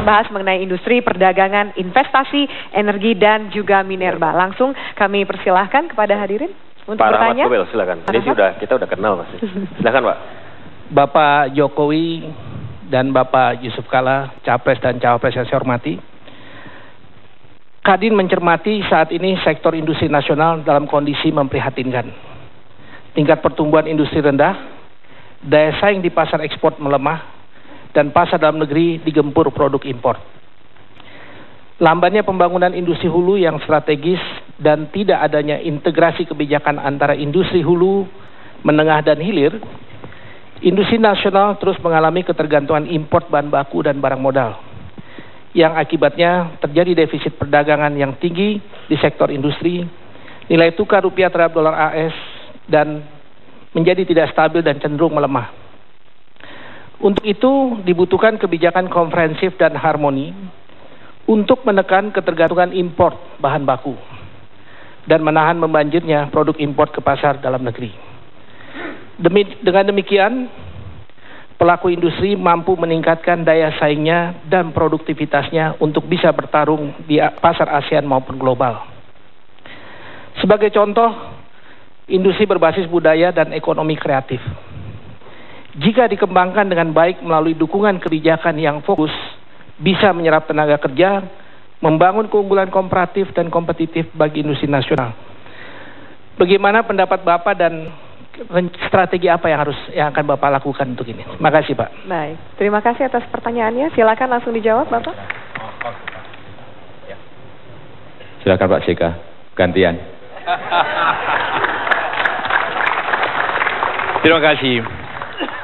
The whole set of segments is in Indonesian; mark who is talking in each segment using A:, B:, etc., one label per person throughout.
A: membahas mengenai industri, perdagangan, investasi, energi, dan juga minerba. Langsung kami persilahkan kepada hadirin untuk
B: Pak
A: bertanya.
B: Rahmat Gobel, silakan. Ini kita udah kenal Mas. Silakan Pak.
C: Bapak Jokowi dan Bapak Yusuf Kala, Capres dan Cawapres yang saya hormati. Kadin mencermati saat ini sektor industri nasional dalam kondisi memprihatinkan. Tingkat pertumbuhan industri rendah, daya saing di pasar ekspor melemah, dan pasar dalam negeri digempur produk impor. Lambannya pembangunan industri hulu yang strategis dan tidak adanya integrasi kebijakan antara industri hulu, menengah, dan hilir, industri nasional terus mengalami ketergantungan impor bahan baku dan barang modal, yang akibatnya terjadi defisit perdagangan yang tinggi di sektor industri, nilai tukar rupiah terhadap dolar AS, dan menjadi tidak stabil dan cenderung melemah. Untuk itu dibutuhkan kebijakan komprehensif dan harmoni untuk menekan ketergantungan impor bahan baku dan menahan membanjirnya produk impor ke pasar dalam negeri. Dengan demikian, pelaku industri mampu meningkatkan daya saingnya dan produktivitasnya untuk bisa bertarung di pasar ASEAN maupun global. Sebagai contoh, industri berbasis budaya dan ekonomi kreatif, jika dikembangkan dengan baik melalui dukungan kebijakan yang fokus, bisa menyerap tenaga kerja, membangun keunggulan komparatif dan kompetitif bagi industri nasional. Bagaimana pendapat Bapak dan strategi apa yang akan Bapak lakukan untuk ini? Terima kasih Pak.
A: Baik, terima kasih atas pertanyaannya. Silakan langsung dijawab Bapak.
D: Silakan Pak JK, gantian.
B: Terima kasih.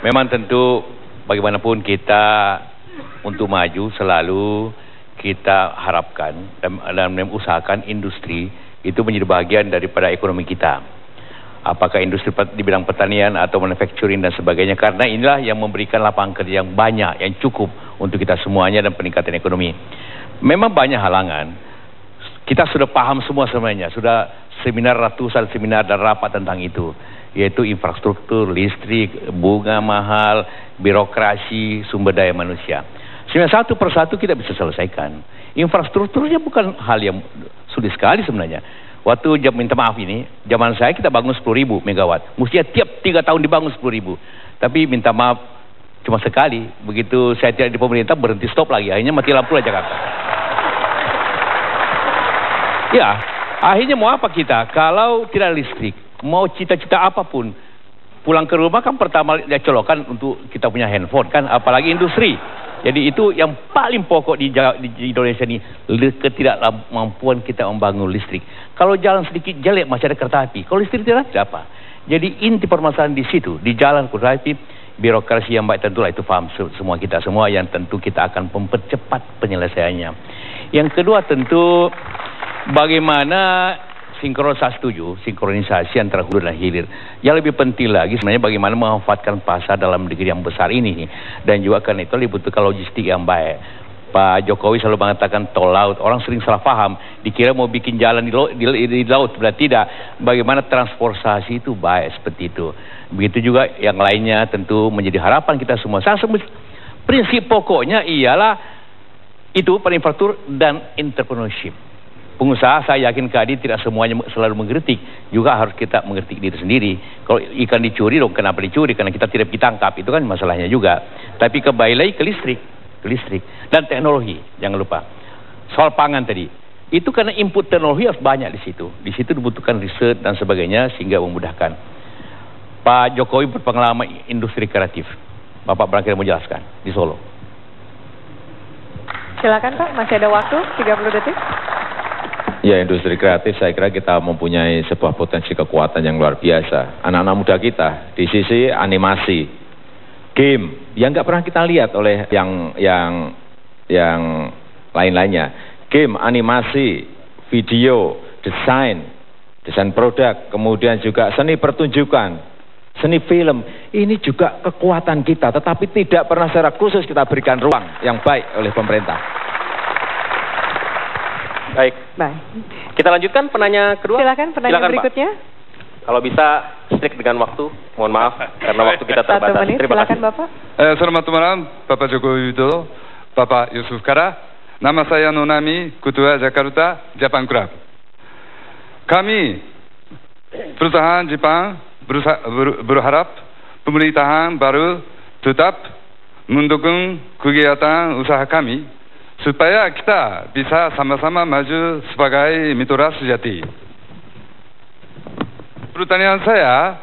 B: Memang tentu bagaimanapun kita untuk maju selalu kita harapkan dan mengusahakan industri itu menjadi bagian daripada ekonomi kita. Apakah industri di bidang pertanian atau manufacturing dan sebagainya, karena inilah yang memberikan lapangan kerja yang banyak, yang cukup untuk kita semuanya dan peningkatan ekonomi. Memang banyak halangan. Kita sudah paham semua sebenarnya, sudah ratusan seminar dan rapat tentang itu, yaitu infrastruktur, listrik, bunga mahal, birokrasi, sumber daya manusia. Sebenarnya satu persatu kita bisa selesaikan. Infrastrukturnya bukan hal yang sulit sekali sebenarnya. Waktu minta maaf ini, zaman saya kita bangun 10.000 megawatt. Mestinya tiap 3 tahun dibangun 10.000. Tapi minta maaf cuma sekali. Begitu saya tidak di pemerintah berhenti stop lagi. Akhirnya mati lampu lah Jakarta. Ya, akhirnya mau apa kita? Kalau tidak listrik, mau cita-cita apapun, pulang ke rumah kan pertama dia colokan untuk kita punya handphone kan, apalagi industri. Jadi itu yang paling pokok di Indonesia ini, ketidakmampuan kita membangun listrik. Kalau jalan sedikit jelek masih ada kereta api, kalau listrik tidak apa. Jadi inti permasalahan di situ, di jalan kereta api, birokrasi yang baik tentulah itu paham semua kita semua, yang tentu kita akan mempercepat penyelesaiannya. Yang kedua tentu bagaimana sinkronisasi antara hulu dan hilir. Yang lebih penting lagi sebenarnya bagaimana memanfaatkan pasar dalam negeri yang besar ini, dan juga karena itu dibutuhkan logistik yang baik. Pak Jokowi selalu mengatakan tol laut. Orang sering salah paham, dikira mau bikin jalan di laut, berarti tidak. Bagaimana transportasi itu baik seperti itu. Begitu juga yang lainnya tentu menjadi harapan kita semua. Prinsip pokoknya ialah itu infrastruktur dan entrepreneurship. Pengusaha saya yakin Kadin tidak semuanya selalu mengkritik, juga harus kita mengkritik diri sendiri. Kalau ikan dicuri dong, kenapa dicuri? Karena kita tidak ditangkap, itu kan masalahnya juga. Tapi kembali lagi ke listrik dan teknologi, jangan lupa. Soal pangan tadi, itu karena input teknologi harus banyak di situ. Di situ dibutuhkan riset dan sebagainya sehingga memudahkan. Pak Jokowi berpengalaman industri kreatif. Bapak barangkali mau jelaskan di Solo.
A: Silakan Pak, masih ada waktu 30 detik.
D: Ya, industri kreatif saya kira kita mempunyai sebuah potensi kekuatan yang luar biasa. Anak-anak muda kita di sisi animasi, game yang nggak pernah kita lihat oleh yang lain-lainnya. Game, animasi, video, desain produk, kemudian juga seni pertunjukan, seni film. Ini juga kekuatan kita, tetapi tidak pernah secara khusus kita berikan ruang yang baik oleh pemerintah.
B: Baik. Kita lanjutkan penanya kedua.
A: Silakan berikutnya.
B: Pak. Kalau bisa strict dengan waktu, mohon maaf karena waktu kita terbatas.
A: Terima kasih. Silakan Bapak.
E: Selamat malam Bapak Joko Widodo. Bapak Yusuf Kala, nama saya Nonami, Ketua Jakarta Japan Club. Kami perusahaan Jepang berharap pemerintahan baru tetap mendukung kegiatan usaha kami supaya kita bisa sama-sama maju sebagai mitra sejati. Pertanyaan saya,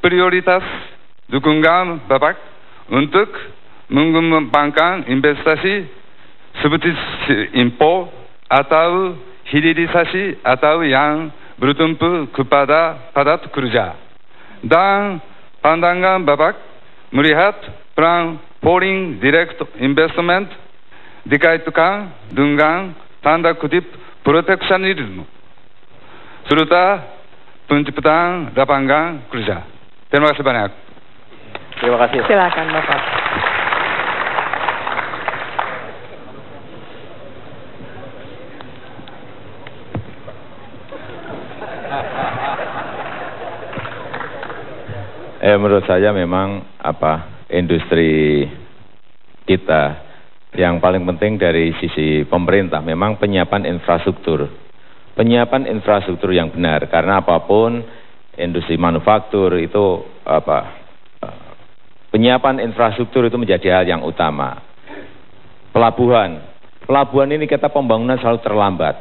E: prioritas dukungan Bapak untuk mengembangkan investasi seperti impor atau hilirisasi atau yang bertumpu kepada padat kerja. Dan pandangan Bapak melihat plan foreign direct investment dikaitkan dengan tanda kutip proteksionisme serta penciptaan lapangan kerja. Terima kasih banyak.
F: Terima kasih.
A: Silakan Bapak.
D: Menurut saya memang industri kita yang paling penting dari sisi pemerintah memang penyiapan infrastruktur yang benar, karena apapun industri manufaktur itu penyiapan infrastruktur itu menjadi hal yang utama. Pelabuhan ini kita pembangunan selalu terlambat.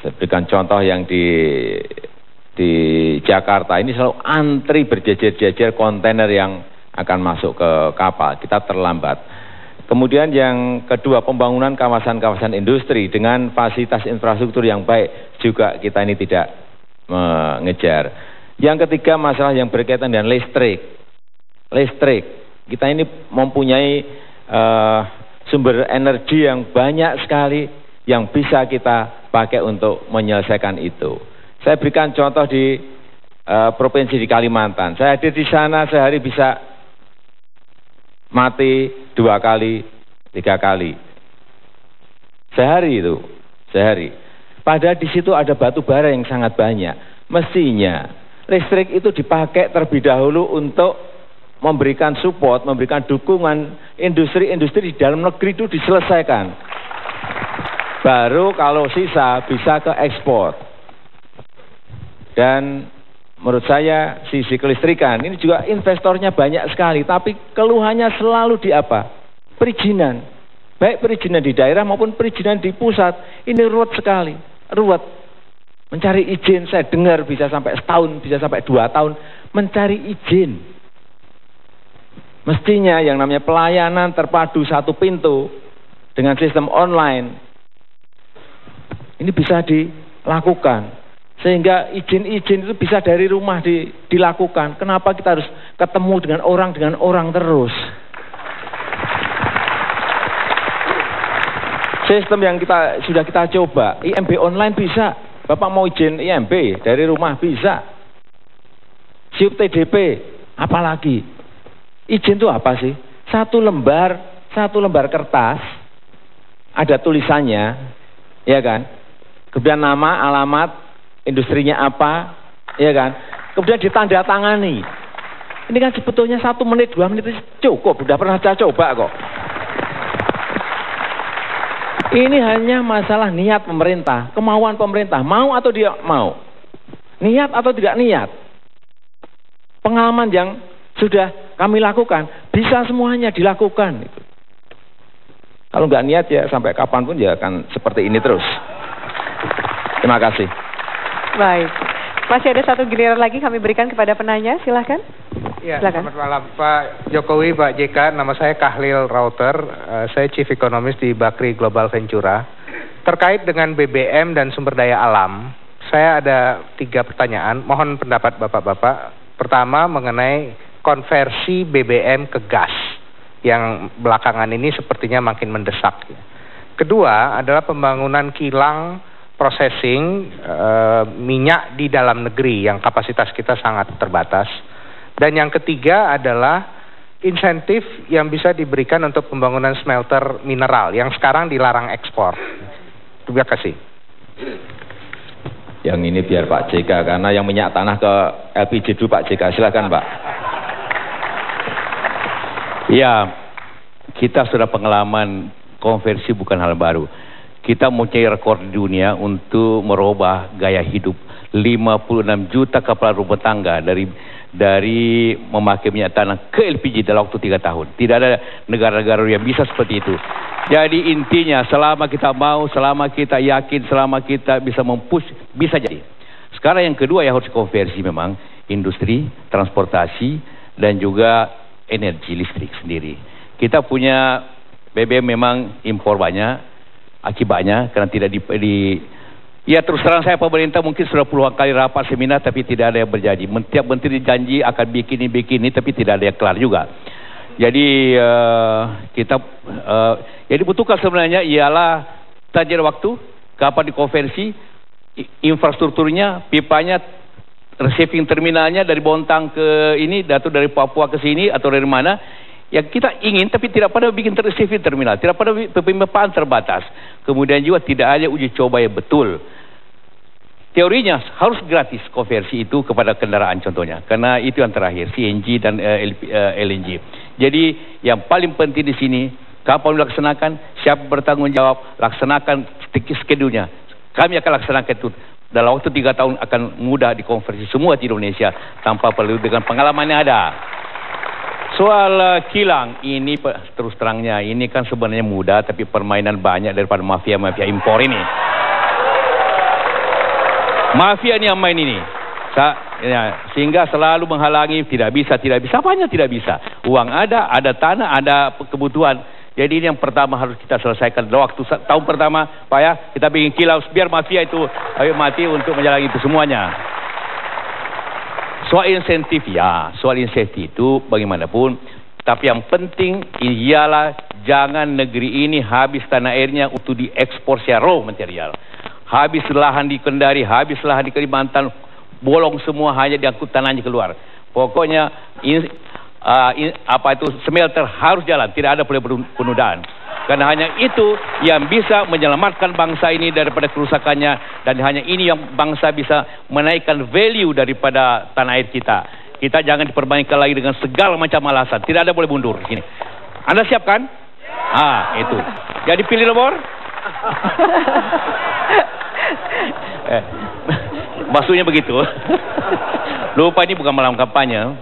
D: Saya berikan contoh yang di Jakarta ini selalu antri berjejer-jejer kontainer yang akan masuk ke kapal, kita terlambat. Kemudian yang kedua, pembangunan kawasan-kawasan industri dengan fasilitas infrastruktur yang baik juga kita ini tidak mengejar. Yang ketiga, masalah yang berkaitan dengan listrik. Kita ini mempunyai sumber energi yang banyak sekali yang bisa kita pakai untuk menyelesaikan itu. Saya berikan contoh di provinsi di Kalimantan. Saya hadir di sana sehari bisa mati 2 kali, 3 kali. Sehari. Padahal di situ ada batu bara yang sangat banyak. Mestinya listrik itu dipakai terlebih dahulu untuk memberikan support, memberikan dukungan industri-industri di dalam negeri itu diselesaikan. Baru kalau sisa bisa ke ekspor. Dan menurut saya sisi kelistrikan ini juga investornya banyak sekali, tapi keluhannya selalu di perizinan. Baik perizinan di daerah maupun perizinan di pusat. Ini ruwet sekali, mencari izin. Saya dengar bisa sampai setahun, bisa sampai 2 tahun mencari izin. Mestinya yang namanya pelayanan terpadu satu pintu dengan sistem online ini bisa dilakukan. Sehingga izin-izin itu bisa dari rumah dilakukan. Kenapa kita harus ketemu dengan orang terus? Sistem yang sudah kita coba, IMB online bisa. Bapak mau izin IMB dari rumah bisa. SIUP TDP, apalagi? Izin itu apa sih? Satu lembar kertas, ada tulisannya, ya kan? Kemudian nama, alamat, industrinya apa, ya kan? Kemudian ditandatangani. Ini kan sebetulnya 1 menit, 2 menit cukup. Sudah pernah saya coba kok. Ini hanya masalah niat pemerintah, kemauan pemerintah. Mau atau tidak mau? Niat atau tidak niat? Pengalaman yang sudah kami lakukan, bisa semuanya dilakukan. Kalau nggak niat ya sampai kapanpun ya akan seperti ini terus. Terima kasih.
A: Baik, masih ada 1 giliran lagi kami berikan kepada penanya, silahkan.
G: Ya,
A: silakan.
G: Selamat malam Pak Jokowi, Pak JK. Nama saya Kahlil Rauter, saya Chief Economist di Bakri Global Ventura. Terkait dengan BBM dan sumber daya alam, saya ada 3 pertanyaan. Mohon pendapat Bapak-Bapak. Pertama mengenai konversi BBM ke gas yang belakangan ini sepertinya makin mendesak. Kedua adalah pembangunan kilang processing minyak di dalam negeri yang kapasitas kita sangat terbatas. Dan yang ketiga adalah insentif yang bisa diberikan untuk pembangunan smelter mineral yang sekarang dilarang ekspor. Terima kasih.
D: Yang ini biar Pak JK, karena yang minyak tanah ke LPG dulu Pak JK. Silakan Pak.
B: Ya, kita sudah pengalaman konversi bukan hal baru. Kita mempunyai rekor di dunia untuk merubah gaya hidup 56 juta kepala rumah tangga dari memakai minyak tanah ke LPG dalam waktu 3 tahun. Tidak ada negara-negara yang bisa seperti itu. Jadi intinya selama kita mau, selama kita yakin, selama kita bisa mempush, bisa jadi. Sekarang yang kedua yang harus konversi memang industri, transportasi, dan juga energi listrik sendiri. Kita punya BBM memang impor banyak, akibatnya karena tidak ya terus terang saya pemerintah mungkin sudah puluhan kali rapat seminar tapi tidak ada yang berjanji. Tiap menteri janji akan bikin ini tapi tidak ada yang kelar juga. Jadi jadi butuhkan sebenarnya ialah target waktu kapan dikonversi, infrastrukturnya, pipanya, receiving terminalnya dari Bontang ke ini, atau dari Papua ke sini atau dari mana. Yang kita ingin tapi tidak pada bikin receiving terminal, tidak pada pemipaan terbatas. Kemudian juga tidak ada uji coba yang betul. Teorinya harus gratis konversi itu kepada kendaraan contohnya. Karena itu yang terakhir, CNG dan LNG. Jadi yang paling penting di sini, kapan dilaksanakan, siapa bertanggung jawab, laksanakan schedule-nya. Kami akan laksanakan itu. Dalam waktu 3 tahun akan mudah dikonversi semua di Indonesia tanpa perlu dengan pengalaman yang ada. Soal kilang, ini terus terangnya, ini kan sebenarnya mudah tapi permainan banyak daripada mafia-mafia impor ini. Mafia ini yang main ini. Sehingga selalu menghalangi, tidak bisa. Apanya tidak bisa? Uang ada tanah, ada kebutuhan. Jadi ini yang pertama harus kita selesaikan. Dalam waktu tahun pertama, Pak ya, kita bikin kilau biar mafia itu mati untuk menjalani itu semuanya. Soal insentif itu bagaimanapun, tapi yang penting ialah jangan negeri ini habis tanah airnya untuk diekspor secara raw material. Habis lahan di Kendari, habis lahan di Kalimantan, bolong semua hanya diangkut tanahnya keluar. Pokoknya smelter harus jalan, tidak ada penundaan. Karena hanya itu yang bisa menyelamatkan bangsa ini daripada kerusakannya, dan hanya ini yang bangsa bisa menaikkan value daripada tanah air kita. Kita jangan dipermainkan lagi dengan segala macam alasan. Tidak ada boleh mundur di sini. Anda siapkan? Itu. Jadi pilih nomor. Maksudnya begitu. Lupa ini bukan malam kampanye.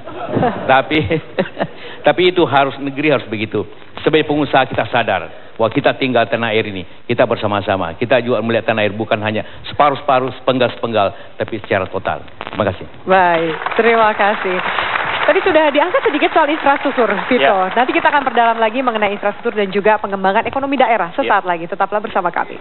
B: Tapi itu negeri harus begitu. Sebagai pengusaha kita sadar bahwa kita tinggal tanah air ini, kita bersama-sama. Kita juga melihat tanah air bukan hanya separuh-separuh, sepenggal-sepenggal, tapi secara total. Terima kasih.
A: Baik, terima kasih. Tadi sudah diangkat sedikit soal infrastruktur, Vito. Ya. Nanti kita akan perdalam lagi mengenai infrastruktur dan juga pengembangan ekonomi daerah sesaat lagi. Tetaplah bersama kami.